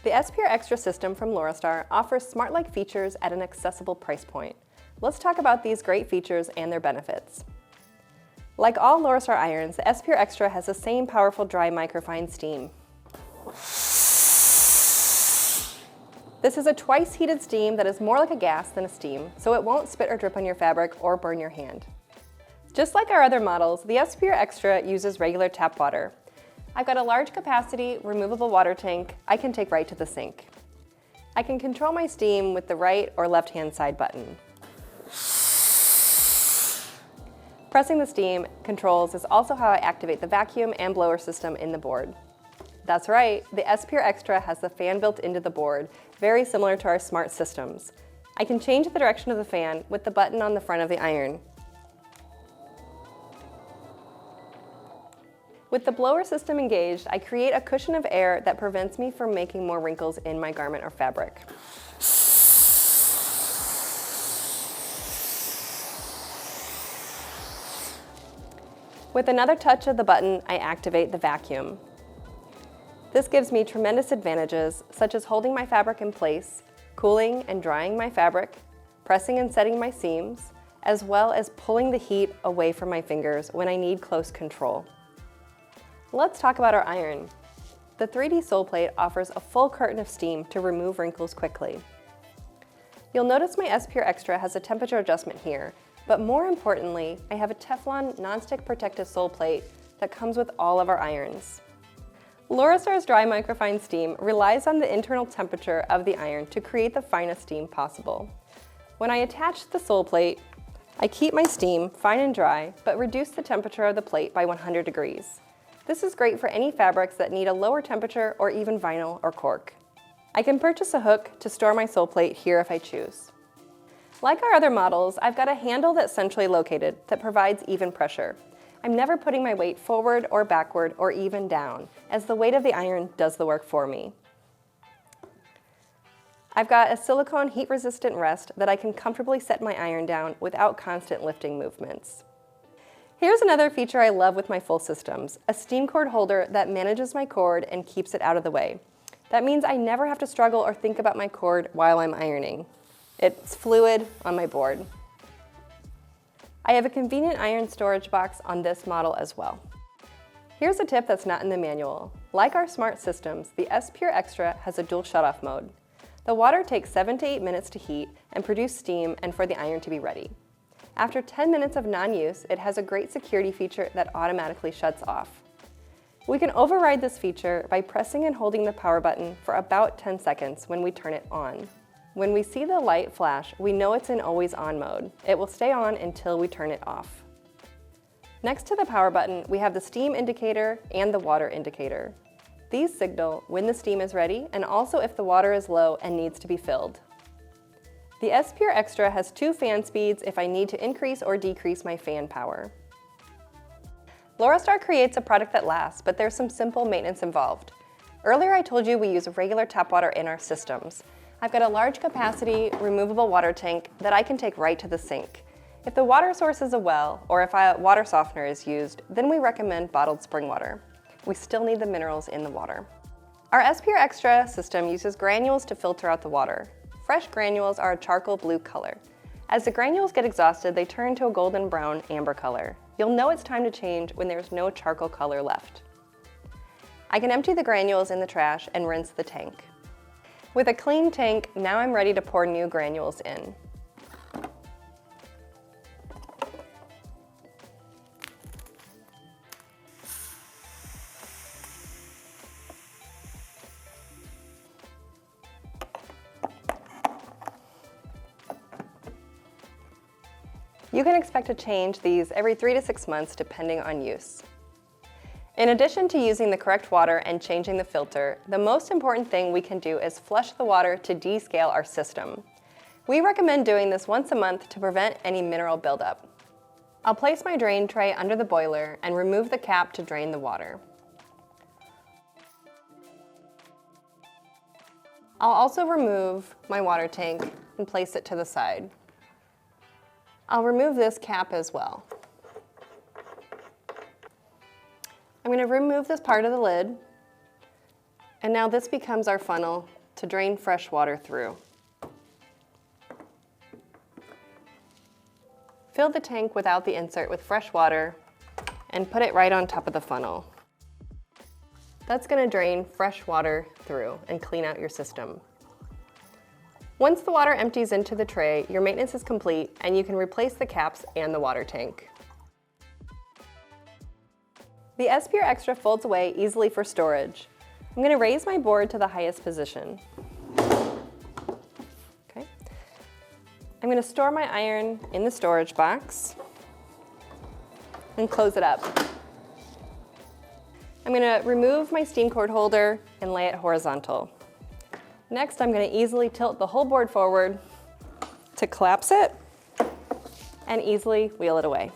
The S Pure Xtra system from Laurastar offers smart-like features at an accessible price point. Let's talk about these great features and their benefits. Like all Laurastar irons, the S Pure Xtra has the same powerful dry microfine steam. This is a twice heated steam that is more like a gas than a steam, so it won't spit or drip on your fabric or burn your hand. Just like our other models, the S Pure Xtra uses regular tap water. I've got a large capacity, removable water tank I can take right to the sink. I can control my steam with the right or left-hand side button. Pressing the steam controls is also how I activate the vacuum and blower system in the board. That's right, the S Pure Xtra has the fan built into the board, very similar to our smart systems. I can change the direction of the fan with the button on the front of the iron. With the blower system engaged, I create a cushion of air that prevents me from making more wrinkles in my garment or fabric. With another touch of the button, I activate the vacuum. This gives me tremendous advantages, such as holding my fabric in place, cooling and drying my fabric, pressing and setting my seams, as well as pulling the heat away from my fingers when I need close control. Let's talk about our iron. The 3D sole plate offers a full curtain of steam to remove wrinkles quickly. You'll notice my S Pure Xtra has a temperature adjustment here, but more importantly, I have a Teflon non-stick protective sole plate that comes with all of our irons. Laurastar's dry microfine steam relies on the internal temperature of the iron to create the finest steam possible. When I attach the sole plate, I keep my steam fine and dry, but reduce the temperature of the plate by 100 degrees. This is great for any fabrics that need a lower temperature or even vinyl or cork. I can purchase a hook to store my sole plate here if I choose. Like our other models, I've got a handle that's centrally located that provides even pressure. I'm never putting my weight forward or backward or even down, as the weight of the iron does the work for me. I've got a silicone heat-resistant rest that I can comfortably set my iron down without constant lifting movements. Here's another feature I love with my full systems, a steam cord holder that manages my cord and keeps it out of the way. That means I never have to struggle or think about my cord while I'm ironing. It's fluid on my board. I have a convenient iron storage box on this model as well. Here's a tip that's not in the manual. Like our smart systems, the S Pure Xtra has a dual shutoff mode. The water takes 7 to 8 minutes to heat and produce steam and for the iron to be ready. After 10 minutes of non-use, it has a great security feature that automatically shuts off. We can override this feature by pressing and holding the power button for about 10 seconds when we turn it on. When we see the light flash, we know it's in always on mode. It will stay on until we turn it off. Next to the power button, we have the steam indicator and the water indicator. These signal when the steam is ready and also if the water is low and needs to be filled. The S Pure Xtra has 2 fan speeds if I need to increase or decrease my fan power. Laurastar creates a product that lasts, but there's some simple maintenance involved. Earlier I told you we use regular tap water in our systems. I've got a large capacity, removable water tank that I can take right to the sink. If the water source is a well, or if a water softener is used, then we recommend bottled spring water. We still need the minerals in the water. Our S Pure Xtra system uses granules to filter out the water. Fresh granules are a charcoal blue color. As the granules get exhausted, they turn to a golden brown amber color. You'll know it's time to change when there's no charcoal color left. I can empty the granules in the trash and rinse the tank. With a clean tank, now I'm ready to pour new granules in. You can expect to change these every 3 to 6 months depending on use. In addition to using the correct water and changing the filter, the most important thing we can do is flush the water to descale our system. We recommend doing this once a month to prevent any mineral buildup. I'll place my drain tray under the boiler and remove the cap to drain the water. I'll also remove my water tank and place it to the side. I'll remove this cap as well. I'm going to remove this part of the lid, and now this becomes our funnel to drain fresh water through. Fill the tank without the insert with fresh water and put it right on top of the funnel. That's going to drain fresh water through and clean out your system. Once the water empties into the tray, your maintenance is complete and you can replace the caps and the water tank. The S Pure Xtra folds away easily for storage. I'm going to raise my board to the highest position. Okay. I'm going to store my iron in the storage box and close it up. I'm going to remove my steam cord holder and lay it horizontal. Next, I'm going to easily tilt the whole board forward to collapse it and easily wheel it away.